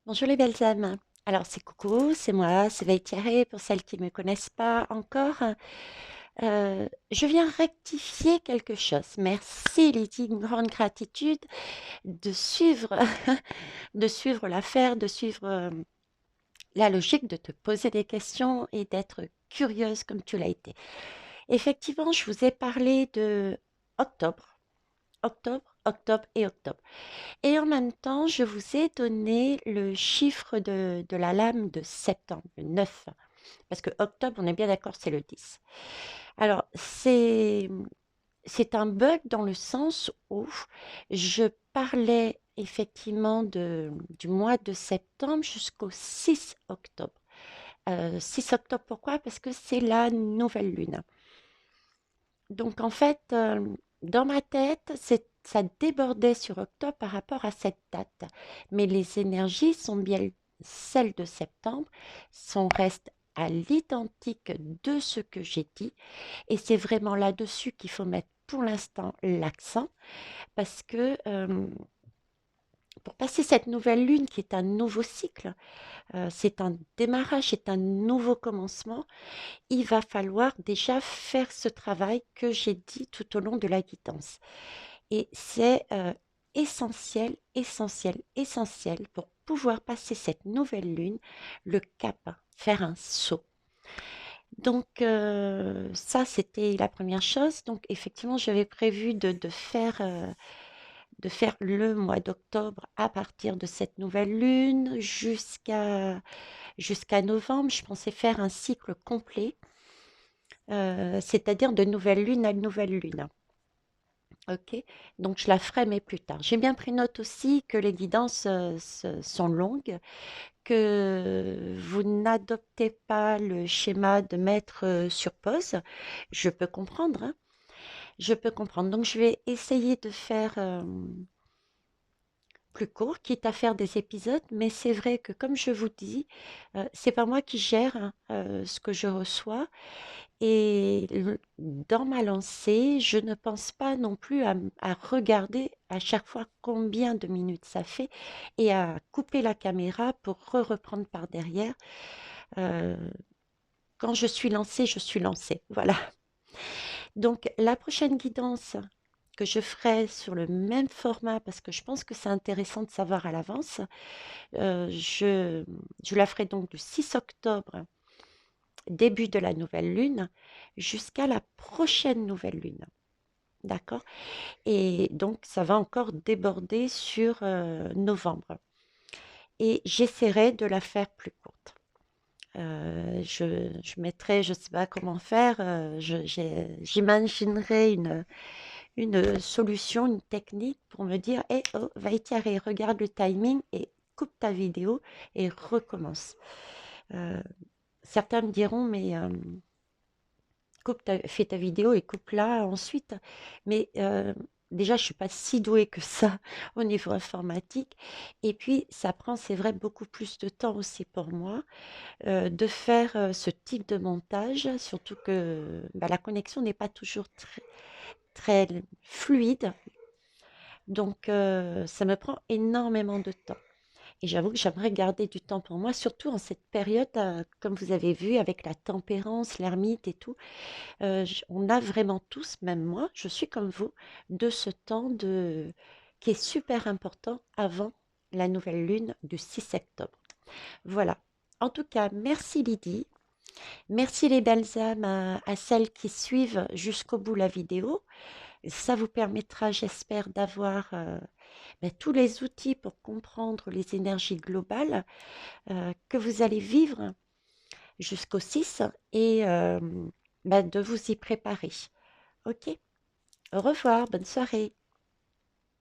Bonjour les belles âmes. Alors c'est coucou, c'est moi, c'est Vaïtiaré pour celles qui ne me connaissent pas encore. Je viens rectifier quelque chose. Merci Lydie, une grande gratitude de suivre, de suivre l'affaire, de suivre la logique, de te poser des questions et d'être curieuse comme tu l'as été. Effectivement, je vous ai parlé de octobre, octobre et octobre. Et en même temps, je vous ai donné le chiffre de la lame de septembre, le 9, parce que octobre, on est bien d'accord, c'est le 10. Alors, c'est un bug dans le sens où je parlais effectivement du mois de septembre jusqu'au 6 octobre. 6 octobre, pourquoi? Parce que c'est la nouvelle lune. Donc en fait, dans ma tête, ça débordait sur octobre par rapport à cette date. Mais les énergies sont bien celles de septembre, restent à l'identique de ce que j'ai dit. Et c'est vraiment là-dessus qu'il faut mettre pour l'instant l'accent, parce que pour passer cette nouvelle lune qui est un nouveau cycle, c'est un démarrage, c'est un nouveau commencement, il va falloir déjà faire ce travail que j'ai dit tout au long de la guidance. Et c'est essentiel, essentiel, essentiel pour pouvoir passer cette nouvelle lune, le cap, faire un saut. Donc ça, c'était la première chose. Donc effectivement, j'avais prévu de faire le mois d'octobre à partir de cette nouvelle lune jusqu'à novembre. Je pensais faire un cycle complet, c'est-à-dire de nouvelle lune à nouvelle lune. Ok, donc je la ferai, mais plus tard. J'ai bien pris note aussi que les guidances sont longues, que vous n'adoptez pas le schéma de mettre sur pause. Je peux comprendre, hein, je peux comprendre. Donc je vais essayer de faire plus court, quitte à faire des épisodes, mais c'est vrai que comme je vous dis, c'est pas moi qui gère hein, ce que je reçois. Et dans ma lancée, je ne pense pas non plus à regarder à chaque fois combien de minutes ça fait et à couper la caméra pour reprendre par derrière. Euh, Quand je suis lancée, je suis lancée. Voilà. Donc la prochaine guidance que je ferai sur le même format, parce que je pense que c'est intéressant de savoir à l'avance, je la ferai donc du 6 octobre, début de la nouvelle lune, jusqu'à la prochaine nouvelle lune. D'accord? Et donc, ça va encore déborder sur novembre. Et j'essaierai de la faire plus courte. Je mettrai, je ne sais pas comment faire, j'imaginerai une solution, une technique pour me dire, hé, oh, Vaïtiaré, regarde le timing et coupe ta vidéo et recommence. Euh, Certains me diront, mais fais ta vidéo et coupe-la ensuite. Mais déjà, je suis pas si douée que ça au niveau informatique. Et puis, ça prend, c'est vrai, beaucoup plus de temps aussi pour moi de faire ce type de montage, surtout que bah, la connexion n'est pas toujours très fluide. Donc, ça me prend énormément de temps. Et j'avoue que j'aimerais garder du temps pour moi, surtout en cette période, comme vous avez vu, avec la tempérance, l'ermite et tout. On a vraiment tous, même moi, je suis comme vous, de ce temps qui est super important avant la nouvelle lune du 6 octobre. Voilà. En tout cas, merci Lydie. Merci les belles âmes à celles qui suivent jusqu'au bout la vidéo. Ça vous permettra, j'espère, d'avoir ben, tous les outils pour comprendre les énergies globales que vous allez vivre jusqu'au 6 et ben, de vous y préparer. Ok, au revoir, bonne soirée.